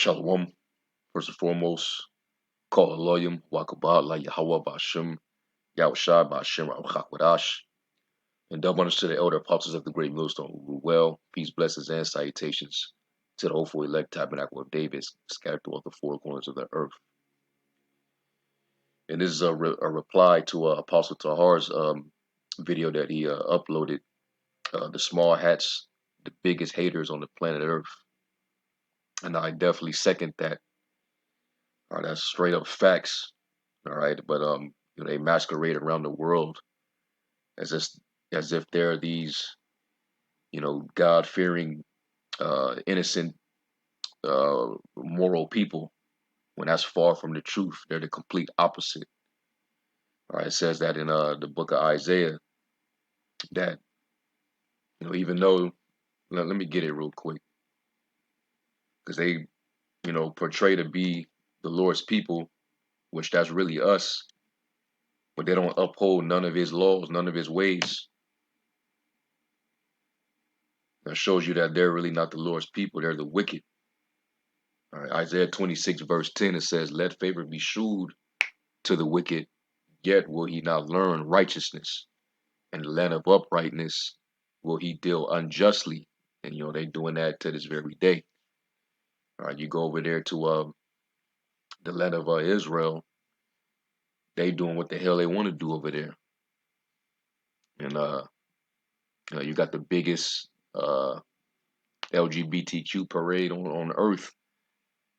Shalom, first and foremost. Call Aloyim, Wakabat, La Yahweh Bashem, Yahushua Bashem, Rachakwadash. And double honors to the elder apostles of the great millstone who rule well. Peace, blessings, and salutations to the hopeful elect tabernacle of David scattered throughout the four corners of the earth. And this is a reply to Apostle Tahar's video that he uploaded. The small hats, the biggest haters on the planet Earth. And I definitely second that. All right, that's straight up facts. All right, but they masquerade around the world as if they're these, God fearing, innocent, moral people. When that's far from the truth, they're the complete opposite. All right, it says that in the book of Isaiah that even though let me get it real quick because they portray to be the Lord's people, which that's really us, but they don't uphold none of His laws, none of His ways. That shows you that they're really not the Lord's people; they're the wicked. All right, Isaiah 26 verse 10, it says, "Let favor be shewed to the wicked, yet will he not learn righteousness. And the land of uprightness will he deal unjustly." And they doing that to this very day. All right, you go over there to the land of Israel, they doing what the hell they want to do over there. And you got the biggest LGBTQ parade on earth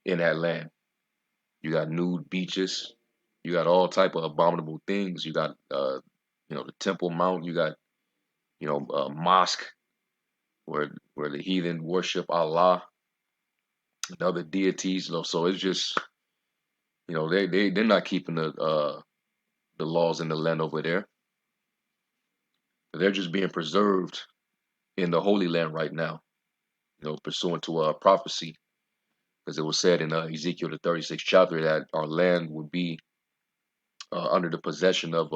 in that land. You got nude beaches. You got all type of abominable things. You got the Temple Mount. You got a mosque where the heathen worship Allah and other deities. So it's just they're not keeping the laws in the land over there. They're just being preserved in the Holy Land right now. Pursuant to prophecy, because it was said in Ezekiel the 36th chapter that our land would be under the possession of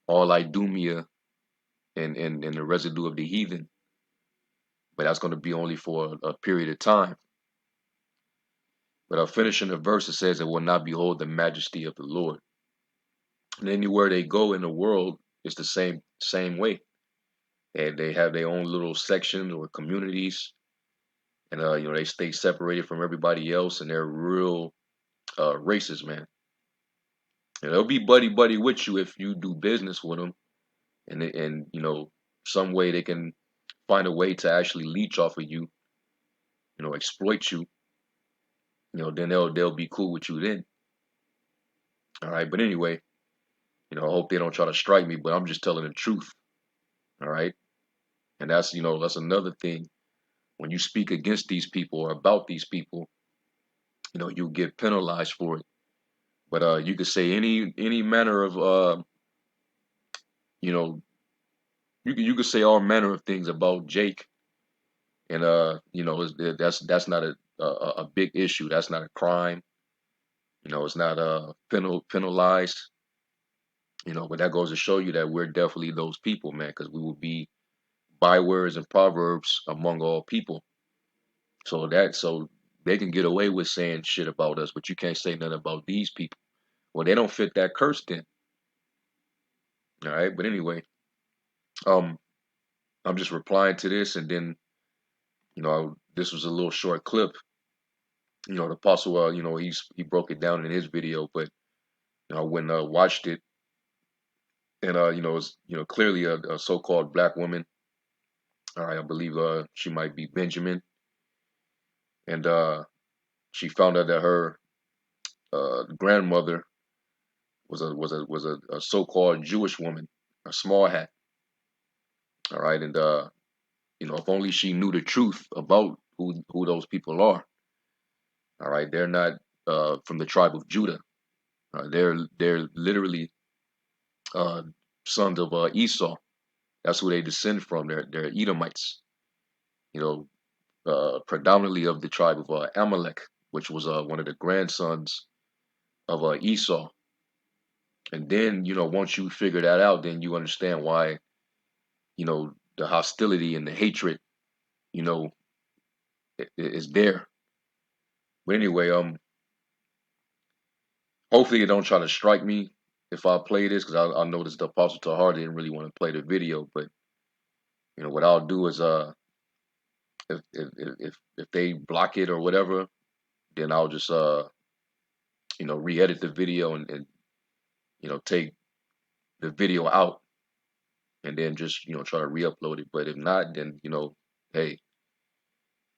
all Idumea and the residue of the heathen. But that's going to be only for a period of time. But finishing the verse, it says, "It will not behold the majesty of the Lord." And anywhere they go in the world, it's the same way. And they have their own little sections or communities, and they stay separated from everybody else, and they're real racist, man. And they'll be buddy buddy with you if you do business with them, and some way they can find a way to actually leech off of you, exploit you. Then they'll be cool with you then. All right, but anyway, I hope they don't try to strike me, but I'm just telling the truth. All right, and that's another thing. When you speak against these people or about these people, you get penalized for it. But you could say any manner of you know you could say all manner of things about Jake, and that's not a big issue. That's not a crime. It's not penalized. But that goes to show you that we're definitely those people, man, because we will be bywords and proverbs among all people. So they can get away with saying shit about us, but you can't say nothing about these people. Well, they don't fit that curse then. All right. But anyway, um, I'm just replying to this, and then this was a little short clip. The apostle, he broke it down in his video, but I went and watched it, and it's clearly a so-called black woman. All right, I believe she might be Benjamin, and she found out that her grandmother was a so-called Jewish woman, a small hat. All right, and if only she knew the truth about who those people are. All right, they're not from the tribe of Judah. They're literally uh, sons of Esau. That's who they descend from. They're Edomites. You predominantly of the tribe of Amalek, which was one of the grandsons of Esau. And then once you figure that out, then you understand why the hostility and the hatred is there. But anyway, hopefully it don't try to strike me if I play this, because I noticed the Apostle Tahar didn't really want to play the video. But what I'll do is if they block it or whatever, then I'll just re-edit the video and take the video out and then just try to re-upload it. But if not, then hey.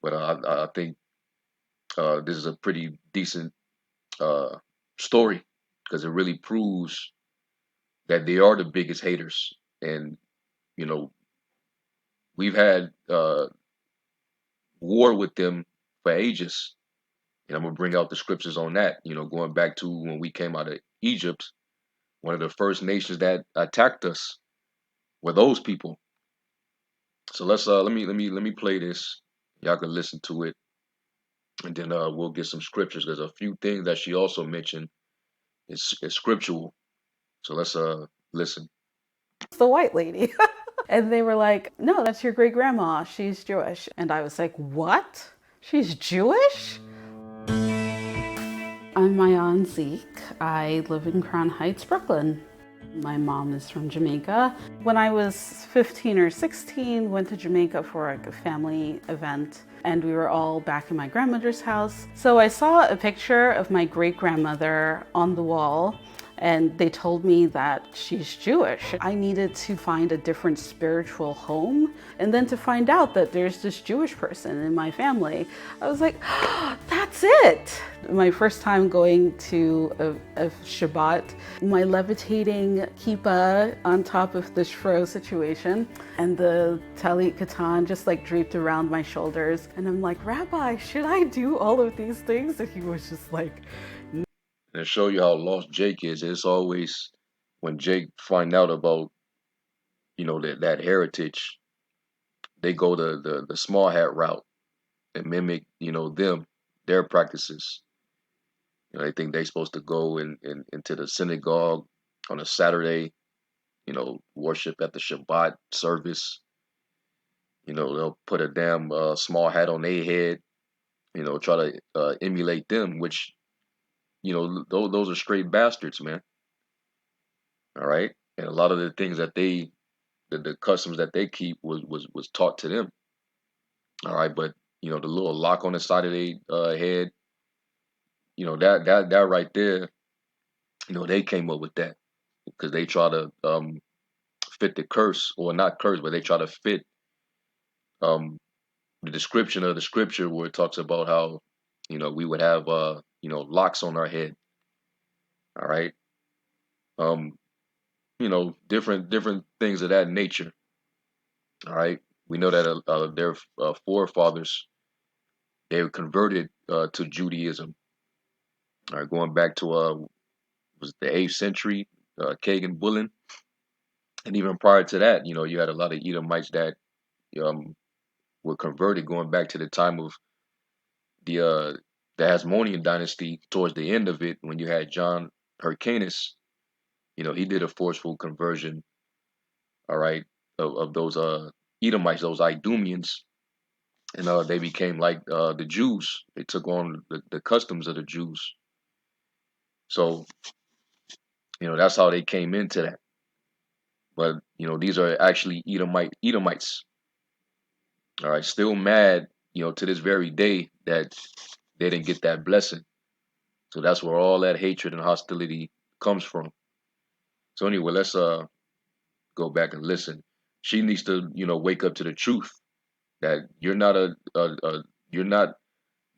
But I think this is a pretty decent uh, story, because it really proves that they are the biggest haters. And you know we've had war with them for ages. And I'm gonna bring out the scriptures on that. Going back to when we came out of Egypt, one of the first nations that attacked us were those people. So let me play this. Y'all can listen to it, and then we'll get some scriptures. There's a few things that she also mentioned is scriptural. So let's listen. It's the white lady. And they were like, no, that's your great grandma. She's Jewish. And I was like, what? She's Jewish? I'm Mayan Zeke. I live in Crown Heights, Brooklyn. My mom is from Jamaica. When I was 15 or 16, went to Jamaica for a family event, and we were all back in my grandmother's house. So I saw a picture of my great grandmother on the wall, and they told me that she's Jewish. I needed to find a different spiritual home, and then to find out that there's this Jewish person in my family. I was like, oh, that's it. My first time going to a Shabbat, my levitating kippah on top of the shro situation, and the talit katan just like draped around my shoulders. And I'm like, Rabbi, should I do all of these things? And he was just like, And to show you how lost Jake is, it's always when Jake find out about that heritage, they go the small hat route and mimic their practices. They think they're supposed to go into the synagogue on a Saturday, worship at the Shabbat service. They'll put a damn small hat on their head, try to emulate them, which, those are straight bastards, man. All right. And a lot of the things that the customs that they keep was taught to them. All right. But, the little lock on the side of their head, that right there, they came up with that because they try to fit the curse, or not curse, but they try to fit um the description of the scripture where it talks about how we would have locks on our head. All right. um different things of that nature. All right. We know that their forefathers, they were converted to Judaism. All right, going back to was it the 8th century, Kagan Bullen. And even prior to that, you had a lot of Edomites that um were converted, going back to the time of the uh the Hasmonean dynasty. Towards the end of it, when you had John Hyrcanus, he did a forceful conversion, all right, of those Edomites, those Idumeans, and they became like the Jews. They took on the customs of the Jews. So that's how they came into that. But these are actually Edomites. All right, still mad, to this very day that they didn't get that blessing. So that's where all that hatred and hostility comes from. So anyway, let's go back and listen. She needs to wake up to the truth that you're not you're not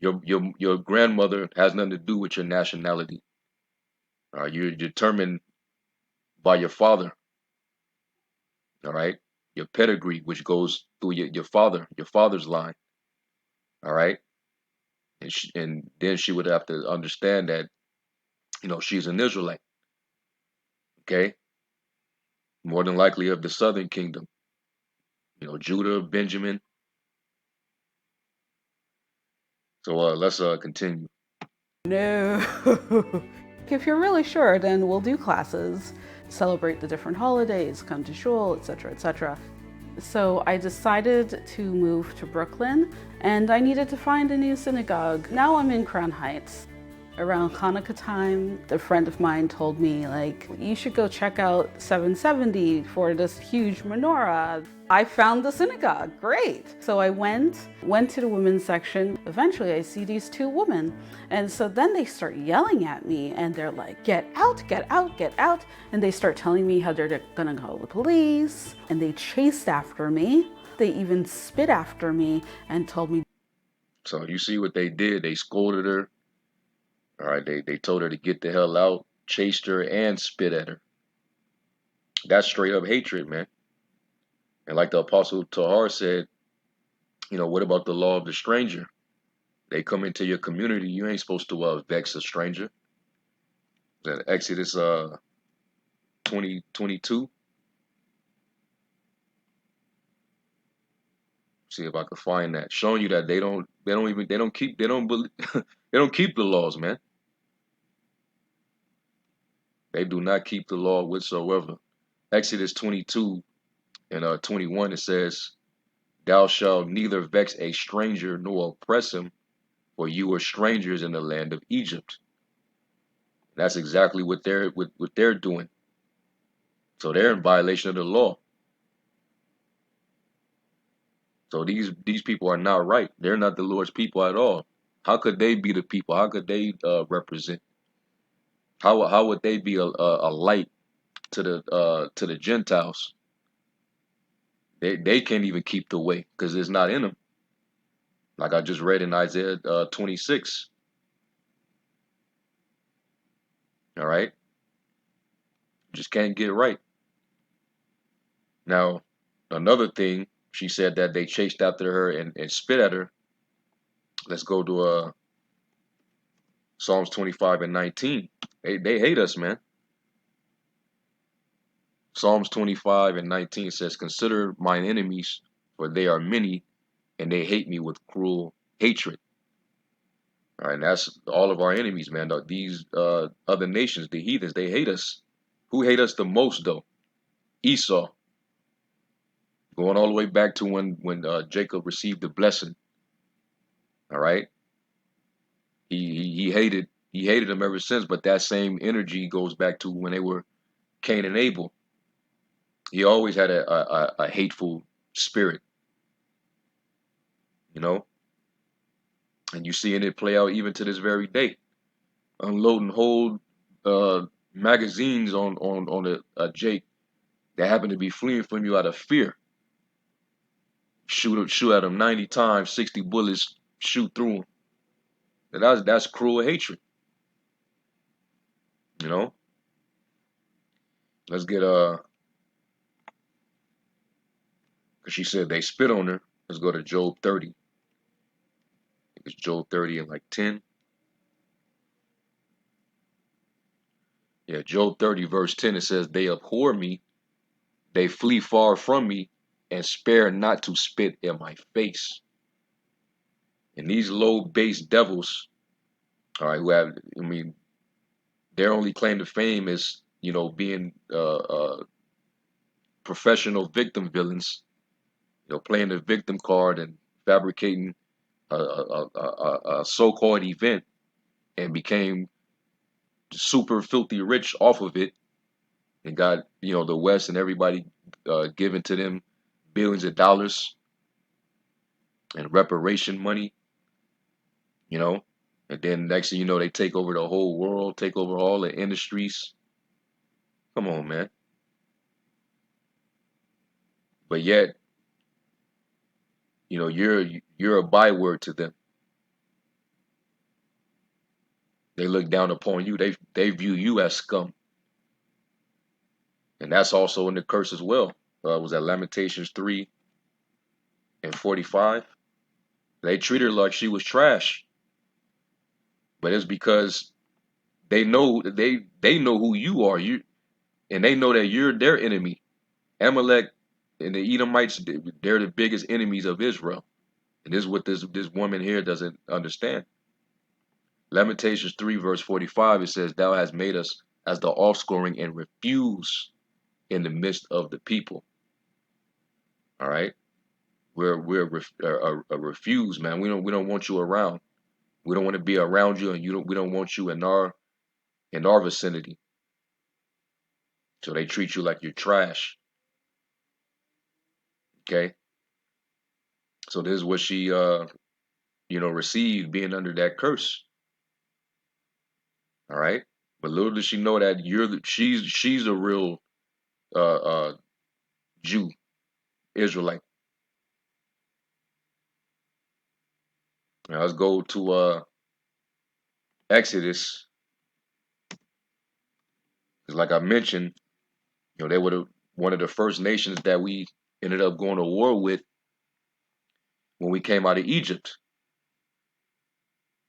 your grandmother has nothing to do with your nationality. You're determined by your father. All right, your pedigree, which goes through your father's line. All right, and then she would have to understand that she's an Israelite. Okay, more than likely of the southern kingdom. Judah, Benjamin. So let's continue. no. If you're really sure, then we'll do classes, celebrate the different holidays, come to shul, etc., etc. So I decided to move to Brooklyn and I needed to find a new synagogue. Now I'm in Crown Heights. Around Hanukkah time, a friend of mine told me, like, you should go check out 770 for this huge menorah. I found the synagogue, great. So I went to the women's section. Eventually I see these two women. And so then they start yelling at me and they're like, get out, get out, get out. And they start telling me how they're gonna call the police. And they chased after me. They even spit after me and told me. So you see what they did? They scolded her. All right, they told her to get the hell out, chased her, and spit at her. That's straight up hatred, man. And like the Apostle Tahar said, what about the law of the stranger? They come into your community, you ain't supposed to vex a stranger. That Exodus 20:22. See if I can find that, showing you that they don't keep the laws, man. They do not keep the law whatsoever. Exodus 22 and 21, it says, "Thou shalt neither vex a stranger nor oppress him, for you are strangers in the land of Egypt." That's exactly what they're doing. So they're in violation of the law. So these people are not right. They're not the Lord's people at all. How could they be the people? How could they represent? How would they be a light to the Gentiles? They can't even keep the way because it's not in them. Like I just read in Isaiah 26. All right, just can't get right. Now, another thing, she said that they chased after her and spit at her. Let's go to Psalms 25 and 19. They hate us, man. Psalms 25 and 19 says, "Consider mine enemies, for they are many, and they hate me with cruel hatred." All right, and that's all of our enemies, man. These other nations, the heathens, they hate us. Who hate us the most, though? Esau. Going all the way back to when Jacob received the blessing. All right, he hated him ever since. But that same energy goes back to when they were Cain and Abel. He always had a hateful spirit, you know, and you seeing it play out even to this very day. Unloading whole magazines on a Jake that happen to be fleeing from you out of fear. Shoot at him 90 times, 60 bullets shoot through him. And that's cruel hatred, you know. Let's get because she said they spit on her. Let's go to Job 30. It's Job 30 and like 10. Yeah, Job 30 verse 10, it says, "They abhor me, they flee far from me, and spare not to spit in my face." And these low base devils, all right, who have, I mean, their only claim to fame is, being professional victim villains, playing the victim card and fabricating a so-called event and became super filthy rich off of it and got, the West and everybody giving to them billions of dollars and reparation money, you know. And then next thing you know, they take over the whole world, take over all the industries. Come on, man. But yet, you're a byword to them. They look down upon you. They view you as scum. And that's also in the curse as well. Was that Lamentations 3 and 45? They treat her like she was trash. But it's because they know who you are. And they know that you're their enemy. Amalek and the Edomites, they're the biggest enemies of Israel. And this is what this woman here doesn't understand. Lamentations 3 verse 45, it says, "Thou hast made us as the offscouring and refuse in the midst of the people." All right, we're refused, man. We don't want you around. We don't want to be around you, and we don't want you in our vicinity. So they treat you like you're trash. Okay, so this is what she received being under that curse. All right, but little does she know that she's a real Jew, Israelite. Now let's go to Exodus. 'Cause like I mentioned, they were one of the first nations that we ended up going to war with when we came out of Egypt.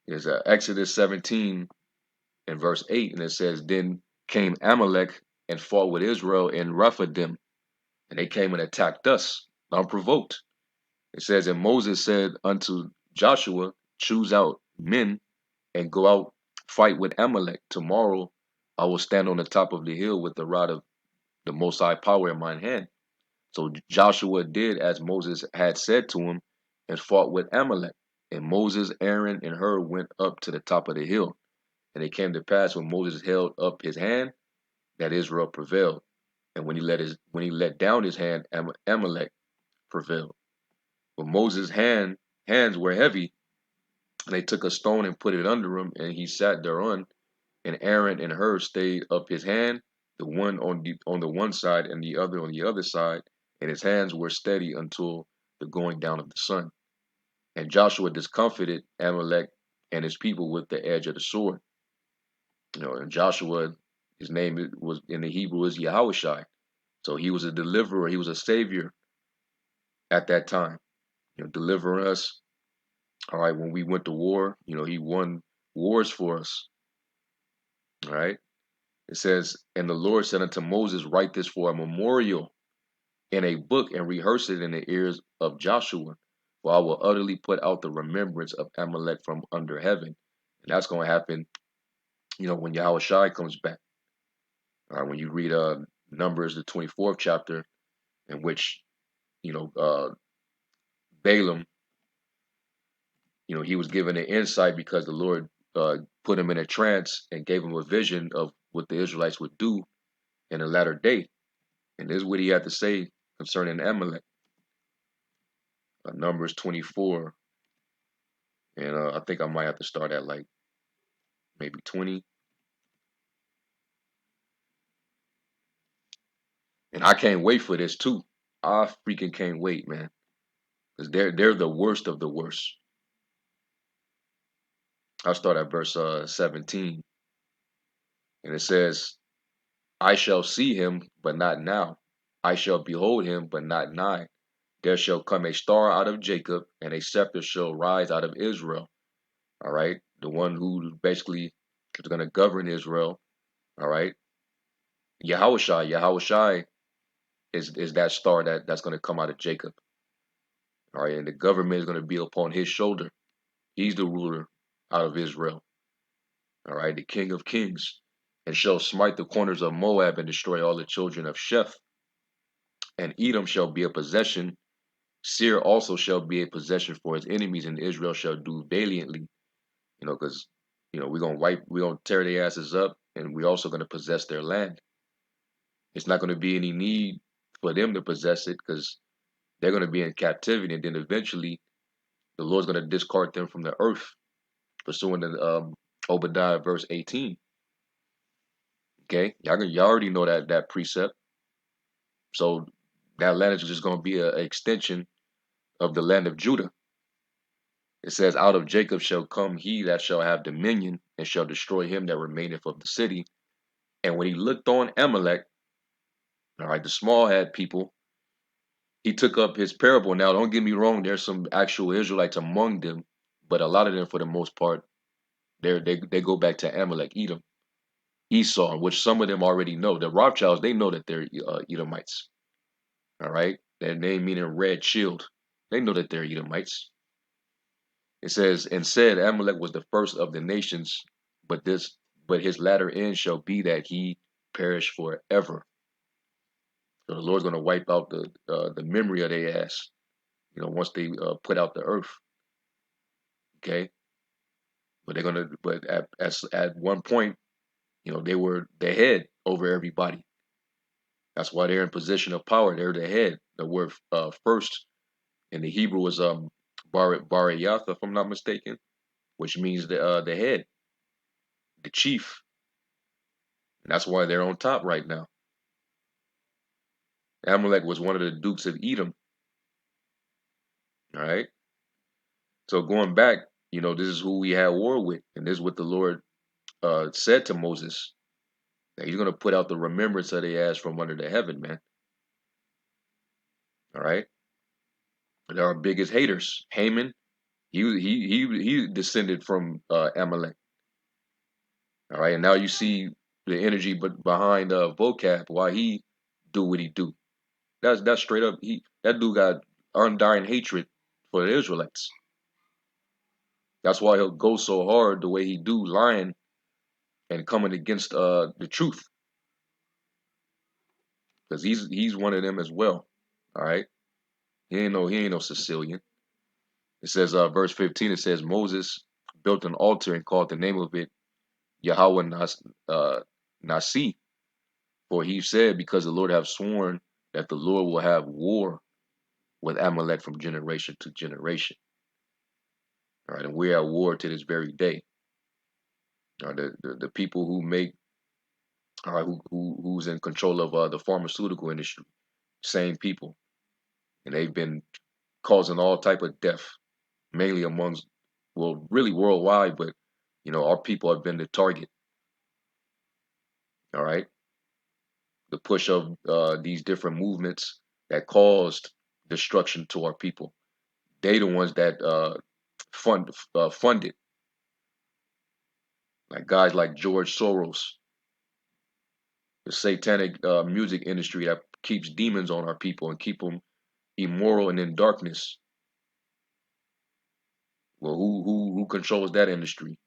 Is Exodus 17 and verse 8, and it says, "Then came Amalek and fought with Israel in Rephidim, and they came and attacked us unprovoked." It says, "And Moses said unto Joshua, Choose out men and go out fight with Amalek. Tomorrow I will stand on the top of the hill with the rod of the Most High power in my hand." So Joshua did as Moses had said to him and fought with Amalek. And Moses, Aaron, and Hur went up to the top of the hill. And it came to pass when Moses held up his hand that Israel prevailed. And when he let down his hand, Amalek prevailed. But Moses' hands were heavy, and they took a stone and put it under him, and he sat thereon. And Aaron and Hur stayed up his hand, the one on the one side and the other on the other side, and his hands were steady until the going down of the sun. And Joshua discomfited Amalek and his people with the edge of the sword. And Joshua, his name was in the Hebrew is Yahushai. So he was a deliverer, he was a savior at that time, delivering us. All right, when we went to war, he won wars for us. All right. It says, "And the Lord said unto Moses, Write this for a memorial in a book and rehearse it in the ears of Joshua, for I will utterly put out the remembrance of Amalek from under heaven." And that's going to happen, when Yahushai comes back. All right, when you read Numbers, the 24th chapter, in which, you know, uh, Balaam, he was given an insight because the Lord put him in a trance and gave him a vision of what the Israelites would do in the latter day. And this is what he had to say concerning Amalek. Numbers 24, and I think I might have to start at like maybe 20. And I can't wait for this too. I freaking can't wait, man, because they're the worst of the worst. I'll start at verse 17, and it says, "I shall see him, but not now. I shall behold him, but not nigh. There shall come a star out of Jacob, and a scepter shall rise out of Israel." All right, the one who basically is going to govern Israel. All right, Yahushai is that star that's going to come out of Jacob. All right, and the government is going to be upon his shoulder. He's the ruler out of Israel. All right, the King of Kings, and shall smite the corners of Moab and destroy all the children of Sheph. And Edom shall be a possession. Seir also shall be a possession for his enemies, and Israel shall do valiantly. Because we're gonna tear their asses up, and we're also gonna possess their land. It's not gonna be any need for them to possess it because they're gonna be in captivity, and then eventually the Lord's gonna discard them from the earth, pursuing the Obadiah verse 18. Okay, y'all already know that precept. So that land is just gonna be an extension of the land of Judah. It says, "Out of Jacob shall come he that shall have dominion, and shall destroy him that remaineth of the city." And when he looked on Amalek, all right, the small head people, he took up his parable. Now, don't get me wrong, there's some actual Israelites among them, but a lot of them, for the most part, they go back to Amalek, Edom, Esau, which some of them already know. The Rothschilds, they know that they're Edomites. All right, their name meaning red shield. They know that they're Edomites. It says, "And said Amalek was the first of the nations, but his latter end shall be that he perish forever." So the Lord's going to wipe out the memory of their ass, once they put out the earth. Okay, but they're gonna, but at one point, they were the head over everybody. That's why they're in position of power. They're the head. The word first in the Hebrew is Barayath, if I'm not mistaken, which means the head, the chief. And that's why they're on top right now. Amalek was one of the dukes of Edom. All right. So going back, this is who we had war with, and this is what the Lord said to Moses, that He's going to put out the remembrance of their ass from under the heaven, man. All right. They're our biggest haters. Haman, he descended from Amalek. All right, and now you see the energy, but behind vocab, why he do what he do. That's straight up. That dude got undying hatred for the Israelites. That's why he'll go so hard the way he do, lying and coming against the truth, because he's one of them as well. All right, he ain't no Sicilian. It says verse 15. It says Moses built an altar and called the name of it Yahweh Nasi, for he said, because the Lord have sworn that the Lord will have war with Amalek from generation to generation. All right, and we're at war to this very day. All right, the people who make, all right, who's in control of the pharmaceutical industry, same people, and they've been causing all type of death, mainly amongst, well, really worldwide, but our people have been the target. All right, the push of these different movements that caused destruction to our people. They the ones that funded, like guys like George Soros, the satanic music industry that keeps demons on our people and keep them immoral and in darkness. Well, who controls that industry?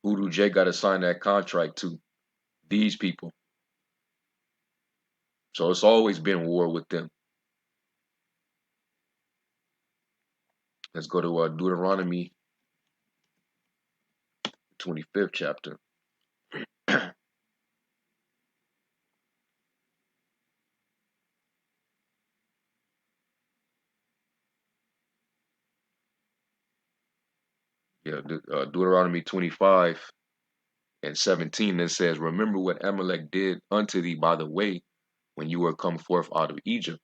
Who do Jay got to sign that contract to? These people. So it's always been war with them. Let's go to Deuteronomy 25th chapter. Yeah, Deuteronomy 25 and 17, it says, remember what Amalek did unto thee by the way when you were come forth out of Egypt,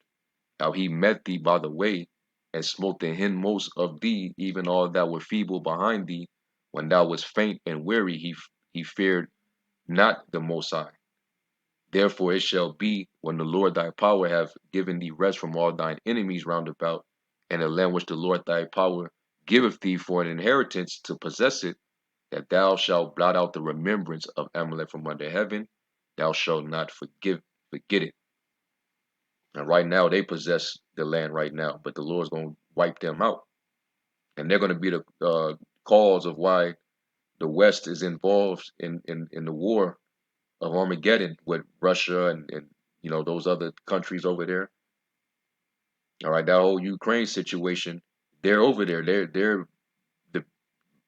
how he met thee by the way, and smote the hindmost of thee, even all that were feeble behind thee. When thou wast faint and weary, he feared not the Most High. Therefore it shall be, when the Lord thy power have given thee rest from all thine enemies round about, and the land which the Lord thy power giveth thee for an inheritance to possess it, that thou shalt blot out the remembrance of Amalek from under heaven, thou shalt not forget it. And right now they possess the land right now, but the Lord's going to wipe them out, and they're going to be the cause of why the West is involved in the war of Armageddon with Russia and those other countries over there. All right, that whole Ukraine situation, they're over there. They're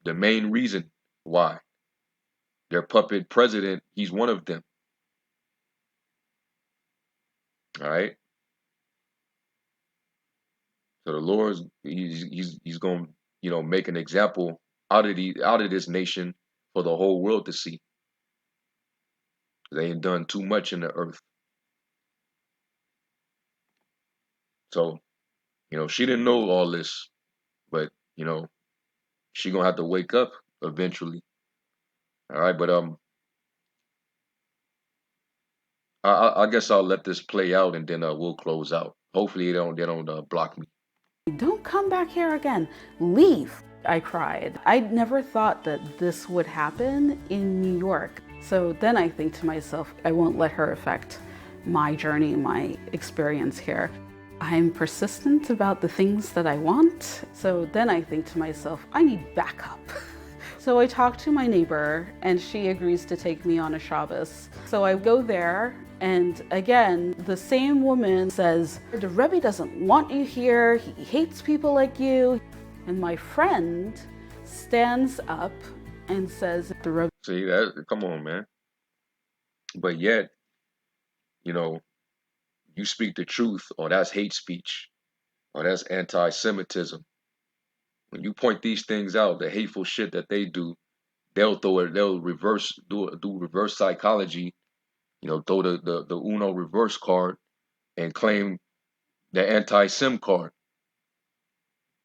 the main reason why. Their puppet president, he's one of them. All right. So the Lord's he's going to make an example out of this nation for the whole world to see. They ain't done too much in the earth. So she didn't know all this, but she gonna have to wake up eventually. All right, but I guess I'll let this play out and then we'll close out. Hopefully they don't block me. Don't come back here again. Leave. I cried. I never thought that this would happen in New York. So then I think to myself, I won't let her affect my journey, my experience here. I'm persistent about the things that I want. So then I think to myself, I need backup. So I talk to my neighbor and she agrees to take me on a Shabbos. So I go there And again, the same woman says, the Rebbe doesn't want you here. He hates people like you. And my friend stands up and says, the Rebbe. See that? Come on, man. But yet, you know, you speak the truth, or that's hate speech, or that's anti-Semitism. When you point these things out, the hateful shit that they do, they'll reverse do reverse psychology, throw the Uno reverse card and claim the anti-Sim card.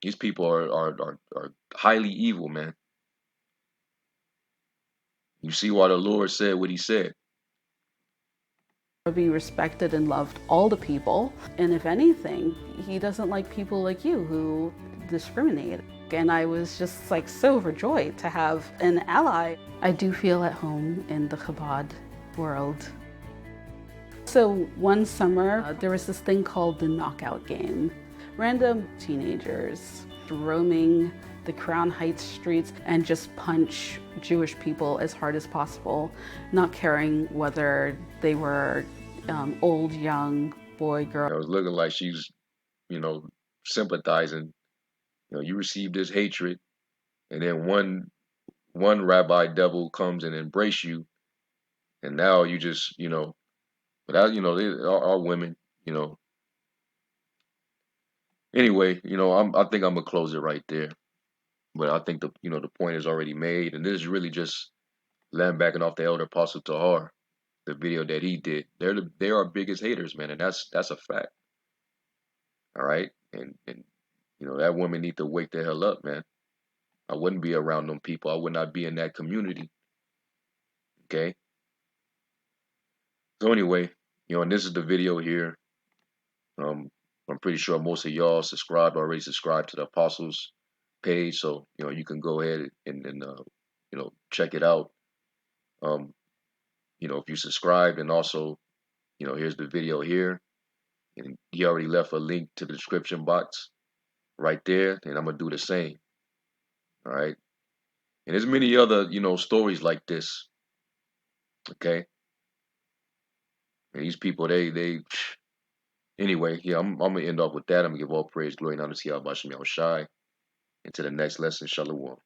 These people are highly evil, man. You see why the Lord said what he said. Be respected and loved all the people. And if anything, he doesn't like people like you who discriminate. And I was just like so overjoyed to have an ally. I do feel at home in the Chabad world. So one summer, there was this thing called the knockout game. Random teenagers roaming the Crown Heights streets and just punch Jewish people as hard as possible, not caring whether they were old, young, boy, girl. It was looking like she's, sympathizing. You receive this hatred, and then one rabbi devil comes and embrace you, and now you just, without, they are women, Anyway, I think I'm gonna close it right there. But I think the point is already made, and this is really just backing off the elder apostle Tahar, the video that he did. They are our biggest haters, man, and that's a fact. All right, and that woman need to wake the hell up, man. I wouldn't be around them people. I would not be in that community. Okay. So anyway, and this is the video here. I'm pretty sure most of y'all already subscribed to the apostles page, so you can go ahead and check it out. If you subscribe, and also here's the video here, and he already left a link to the description box right there, and I'm gonna do the same. All right, and there's many other stories like this. Okay, and these people they anyway, yeah, I'm gonna end off with that. I'm gonna give all praise, glory, and honor to Yahweh Shem Yahushai. Into the next lesson, Shalom.